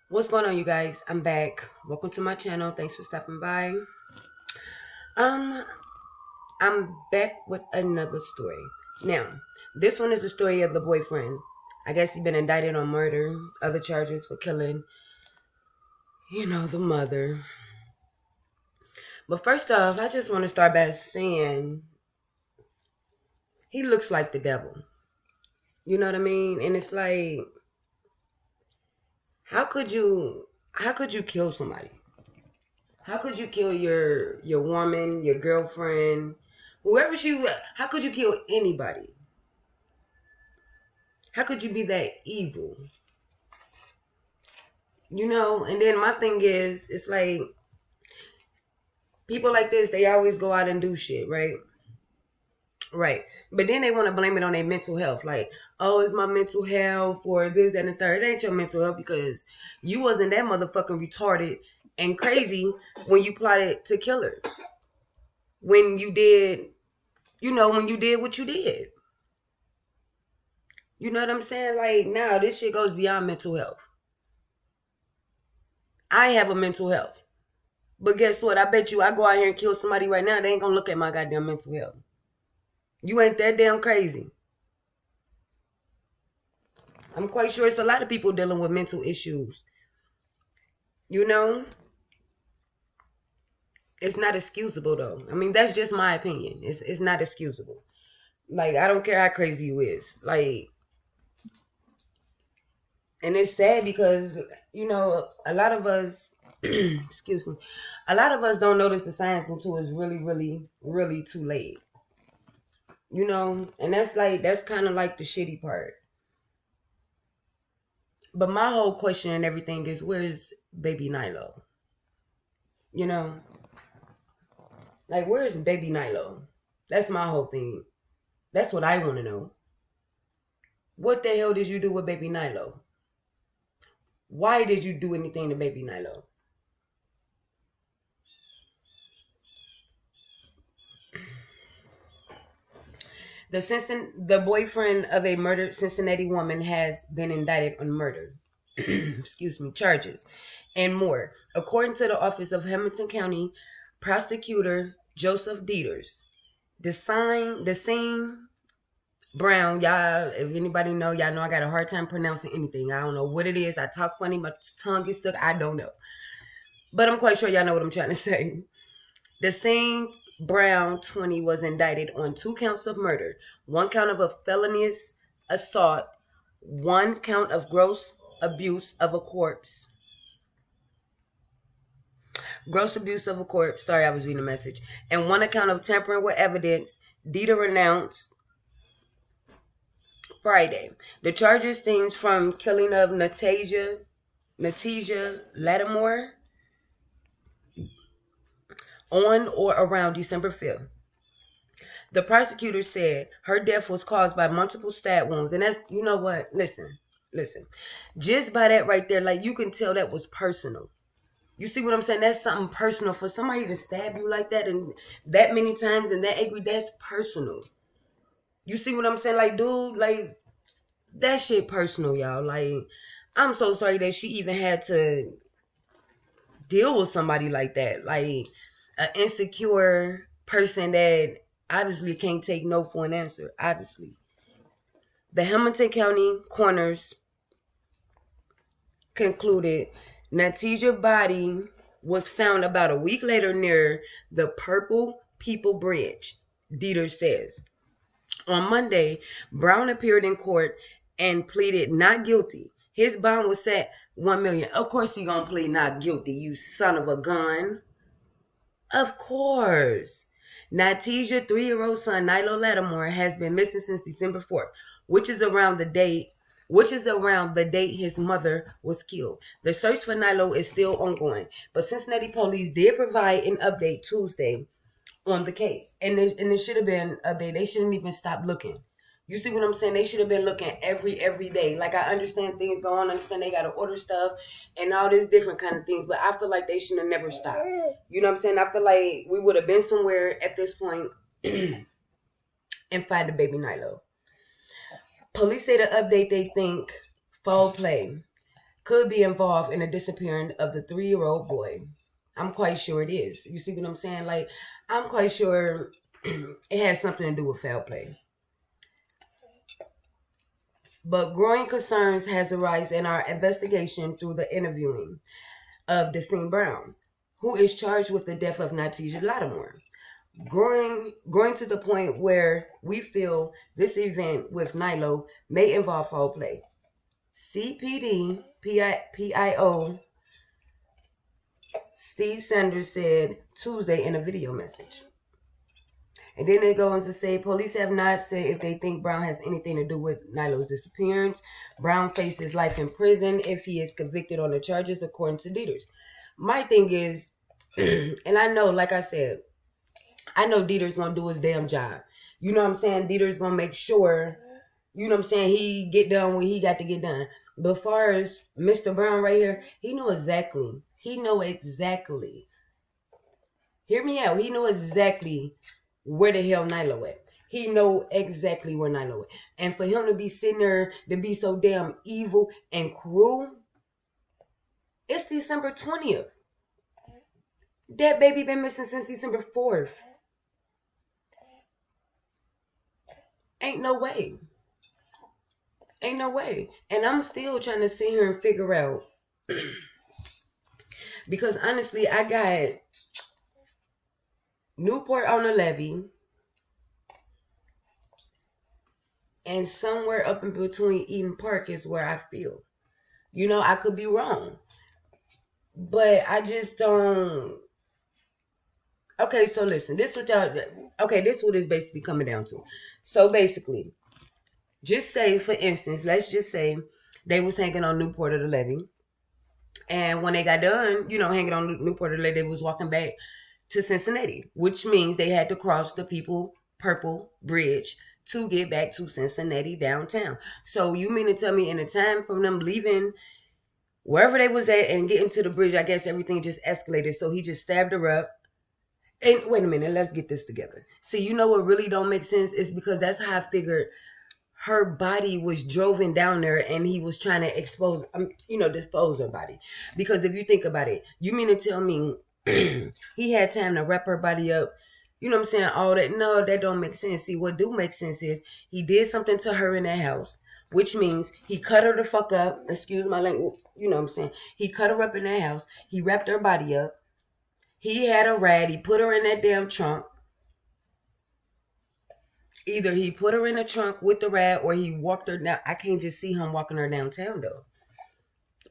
What's going on, you guys? I'm back. Welcome to my channel. Thanks for stopping by. Um, I'm back with another story. Now, this one is the story of the boyfriend. I guess he's been indicted on murder, other charges for killing, the mother. But first off, I just want to start by saying he looks like the devil. You know what I mean? And it's like, how could you how could you kill somebody? How could you kill your woman, your girlfriend, whoever she was? How could you kill anybody? How could you be that evil? And then my thing is, it's like people like this, they always go out and do shit, right? Right. But then they want to blame it on their mental health. Like, oh, it's my mental health or this, that, and the third. It ain't your mental health because you wasn't that motherfucking retarded and crazy when you plotted to kill her. When you did, when you did what you did. You know what I'm saying? Like, now this shit goes beyond mental health. I have a mental health. But guess what? I bet you I go out here and kill somebody right now, they ain't gonna look at my goddamn mental health. You ain't that damn crazy. I'm quite sure it's a lot of people dealing with mental issues. You know? It's not excusable though. I mean, that's just my opinion. It's not excusable. Like, I don't care how crazy you is. Like, and it's sad because, a lot of us excuse me, a lot of us don't notice the signs until it's really, really, really too late. And that's kind of like the shitty part. But my whole question and everything is, where's baby Nylo? You know, like, where's baby Nylo? That's my whole thing. That's what I want to know. What the hell did you do with baby Nylo? Why did you do anything to baby Nylo? The boyfriend of a murdered Cincinnati woman has been indicted on murder. Excuse me, charges and more. According to the Office of Hamilton County Prosecutor Joseph Dieters, the scene Brown, y'all, if anybody know, y'all know I got a hard time pronouncing anything. I don't know what it is. I talk funny, my tongue gets stuck. I don't know. But I'm quite sure y'all know what I'm trying to say. The same Brown 20 was indicted on 2 counts of murder, 1 count of a felonious assault, 1 count of gross abuse of a corpse. Gross abuse of a corpse. Sorry, I was reading a message. And 1 account of tampering with evidence. Dieter announced Friday. The charges stems from killing of Nyteisa Lattimore on or around December 5th. The prosecutor said her death was caused by multiple stab wounds. And that's, you know what? Listen. Just by that right there, like, you can tell that was personal. You see what I'm saying? That's something personal. For somebody to stab you like that and that many times and that angry, that's personal. You see what I'm saying? Like, dude, like, that shit personal, y'all. Like, I'm so sorry that she even had to deal with somebody like that. Like, an insecure person that obviously can't take no for an answer. Obviously. The Hamilton County coroners concluded Nyteisa's body was found about a week later near the Purple People Bridge, Dieter says. On Monday, Brown appeared in court and pleaded not guilty. His bond was set 1 million. Of course he gonna plead not guilty, you son of a gun. Of course. Nyteisa's 3-year-old son, Nylo Lattimore, has been missing since December 4th, which is around the date his mother was killed. The search for Nylo is still ongoing, but Cincinnati police did provide an update Tuesday on the case. And it should have been updated. They shouldn't even stop looking. You see what I'm saying? They should have been looking every day. Like, I understand things go on. I understand they gotta order stuff and all this different kind of things. But I feel like they should have never stopped. You know what I'm saying? I feel like we would have been somewhere at this point and find the baby Nylo. Police say the update they think foul play. could be involved in the disappearance of the 3-year-old boy. I'm quite sure it is. You see what I'm saying? Like, I'm quite sure it has something to do with foul play. But growing concerns has arisen in our investigation through the interviewing of Destine Brown, who is charged with the death of Nyteisa Lattimore. Growing to the point where we feel this event with Nylo may involve foul play. CPD PIO Steve Sanders said Tuesday in a video message. And then they go on to say police have not said if they think Brown has anything to do with Nylo's disappearance. Brown faces life in prison if he is convicted on the charges, according to Dieters. My thing is, and I know, like I said, I know Dieter's gonna do his damn job. You know what I'm saying? Dieter's gonna make sure, you know what I'm saying, he get done what he got to get done. But as far as Mr. Brown right here, he know exactly. He know exactly. Hear me out. He know exactly where the hell Nylo at. He know exactly where Nylo at. And for him to be sitting there to be so damn evil and cruel, it's December 20th. That baby been missing since December 4th. Ain't no way. Ain't no way. And I'm still trying to sit here and figure out. Because honestly, I got Newport on the levee and somewhere up in between Eden Park is where I feel. You know, I could be wrong. But I just don't. Okay, so listen, this what y'all. Okay, this what it's basically coming down to. So basically, just say, for instance, let's just say they was hanging on Newport of the Levee, and when they got done, you know, hanging on Newport of the Levee, they was walking back to Cincinnati, which means they had to cross the People Purple Bridge to get back to Cincinnati downtown. So you mean to tell me in the time from them leaving wherever they was at and getting to the bridge, I guess everything just escalated. So he just stabbed her up. And wait a minute, let's get this together. See, you know what really don't make sense is because that's how I figured her body was driven down there, and he was trying to dispose her body. Because if you think about it, you mean to tell me he had time to wrap her body up? You know what I'm saying? All that. No, that don't make sense. See, what do make sense is he did something to her in that house, which means he cut her the fuck up. Excuse my language. You know what I'm saying? He cut her up in that house. He wrapped her body up. He had a rat. He put her in that damn trunk. Either he put her in the trunk with the rat or he walked her down. I can't just see him walking her downtown though.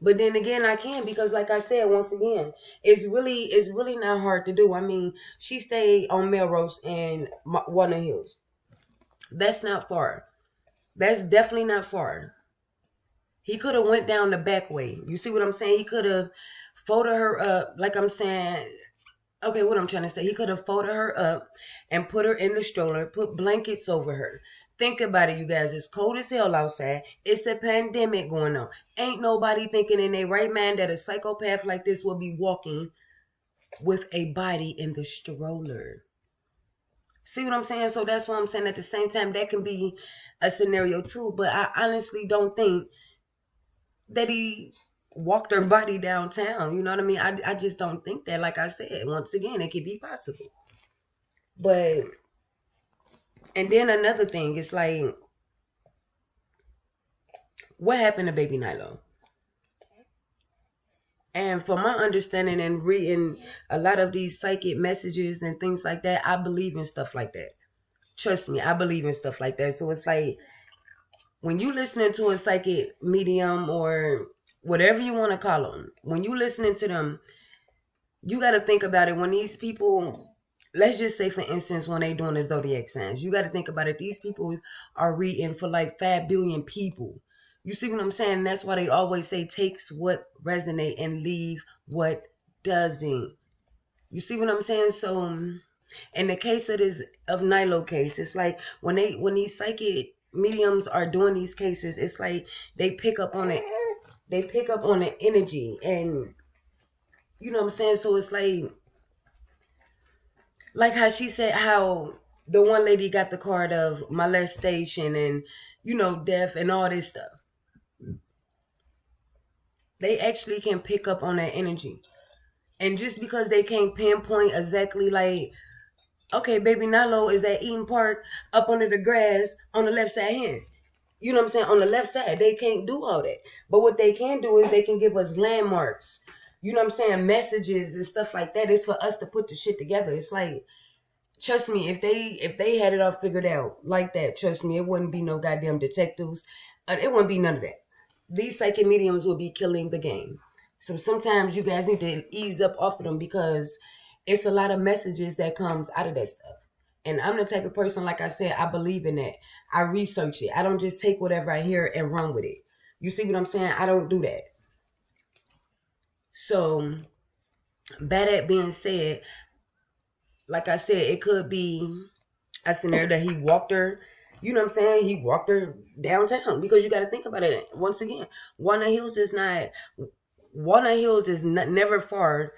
But then again, I can because, like I said, once again, it's really not hard to do. I mean, she stayed on Melrose and Walnut Hills. That's not far. That's definitely not far. He could have went down the back way. You see what I'm saying? He could have folded her up, like I'm saying. Okay, what I'm trying to say, he could have folded her up and put her in the stroller, put blankets over her. Think about it, you guys. It's cold as hell outside. It's a pandemic going on. Ain't nobody thinking in their right mind that a psychopath like this will be walking with a body in the stroller. See what I'm saying? So that's why I'm saying at the same time, that can be a scenario too. But I honestly don't think that he walked her body downtown. You know what I mean? I just don't think that. Like I said, once again, it could be possible. But, and then another thing, it's like, what happened to baby Nylo? And from my understanding and reading a lot of these psychic messages and things like that, I believe in stuff like that. Trust me, I believe in stuff like that. So it's like, when you listening to a psychic medium or whatever you want to call them, when you listening to them, you got to think about it. When these people, let's just say for instance, when they doing the zodiac signs, you got to think about it. These people are reading for like 5 billion people. You see what I'm saying? And that's why they always say takes what resonate and leave what doesn't. You see what I'm saying? So in the case of this of Nylo case, it's like when these psychic mediums are doing these cases, it's like they pick up on it. They pick up on the energy, and you know what I'm saying? So it's like how she said how the one lady got the card of molestation and death and all this stuff. They actually can pick up on that energy. And just because they can't pinpoint exactly like, okay, baby Nylo is at Eden Park up under the grass on the left side hand. You know what I'm saying? On the left side, they can't do all that. But what they can do is they can give us landmarks. You know what I'm saying? Messages and stuff like that. It's for us to put the shit together. It's like, trust me, if they had it all figured out like that, trust me, it wouldn't be no goddamn detectives. It wouldn't be none of that. These psychic mediums will be killing the game. So sometimes you guys need to ease up off of them because it's a lot of messages that comes out of that stuff. And I'm the type of person, like I said, I believe in that. I research it. I don't just take whatever I hear and run with it. You see what I'm saying? I don't do that. So, by that being said, like I said, it could be a scenario that he walked her, you know what I'm saying? He walked her downtown because you got to think about it. Once again, Walnut Hills is not, never far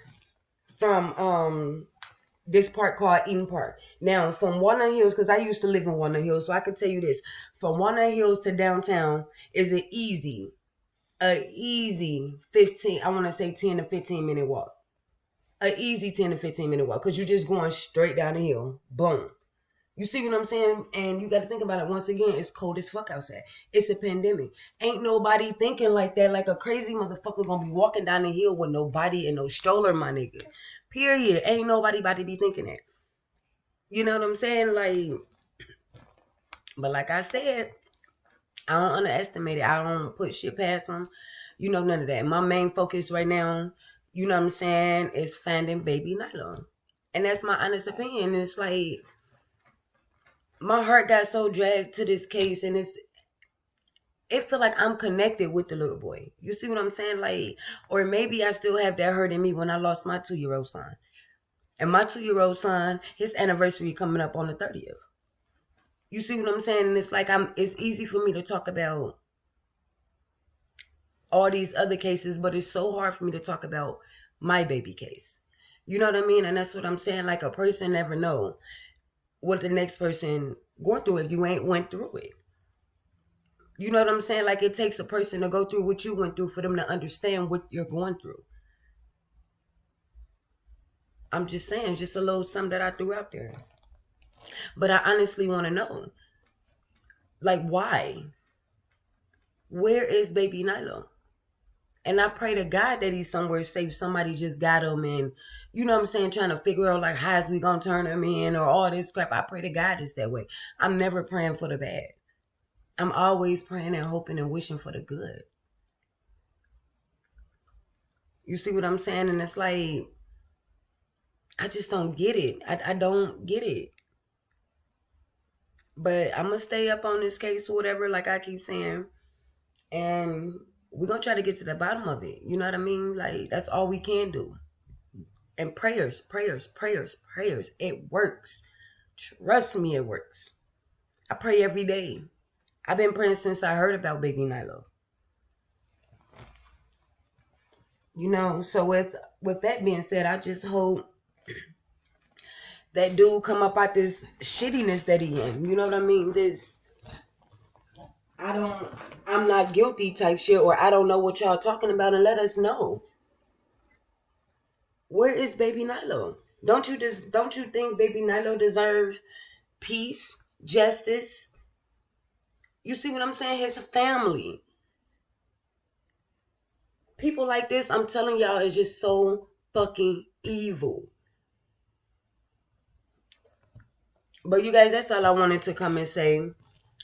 from this park called Eden Park. Now, from Walnut Hills, because I used to live in Walnut Hills, so I can tell you this: from Walnut Hills to downtown is a easy 15. I want to say 10 to 15 minute walk. A easy 10 to 15 minute walk because you're just going straight down the hill. Boom. You see what I'm saying? And you got to think about it once again. It's cold as fuck outside. It's a pandemic. Ain't nobody thinking like that. Like a crazy motherfucker gonna be walking down the hill with no body and no stroller, my nigga. Period. Ain't nobody about to be thinking that. You know what I'm saying? Like, but like I said, I don't underestimate it. I don't put shit past them. You know, none of that. My main focus right now, you know what I'm saying, is finding baby Nylo. And that's my honest opinion. It's like my heart got so dragged to this case, and it feel like I'm connected with the little boy. You see what I'm saying? Like, or maybe I still have that hurt in me when I lost my 2-year-old son. And my 2-year-old son, his anniversary coming up on the 30th. You see what I'm saying? And it's like it's easy for me to talk about all these other cases, but it's so hard for me to talk about my baby case. You know what I mean? And that's what I'm saying. Like a person never know what the next person going through if you ain't went through it. You know what I'm saying? Like it takes a person to go through what you went through for them to understand what you're going through. I'm just saying, it's just a little something that I threw out there. But I honestly want to know, like, why? Where is baby Nylo? And I pray to God that he's somewhere safe. Somebody just got him and, you know what I'm saying, trying to figure out, like, how's we going to turn him in or all this crap. I pray to God it's that way. I'm never praying for the bad. I'm always praying and hoping and wishing for the good. You see what I'm saying? And it's like, I just don't get it. I don't get it. But I'm going to stay up on this case or whatever, like I keep saying. And we're going to try to get to the bottom of it. You know what I mean? Like, that's all we can do. And prayers, prayers, prayers, prayers. It works. Trust me, it works. I pray every day. I've been praying since I heard about baby Nylo. You know, so with that being said, I just hope that dude come up out this shittiness that he in. You know what I mean? I don't, I'm not guilty type shit, or I don't know what y'all talking about, and let us know. Where is baby Nylo? Don't you think baby Nylo deserves peace, justice? You see what I'm saying? His family. People like this, I'm telling y'all, is just so fucking evil. But you guys, that's all I wanted to come and say.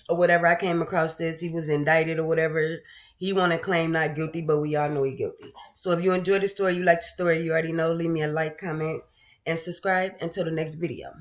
Or whatever, I came across this. He was indicted or whatever. He want to claim not guilty, but we all know he guilty. So if you enjoyed the story, you like the story, you already know, leave me a like, comment, and subscribe. Until the next video.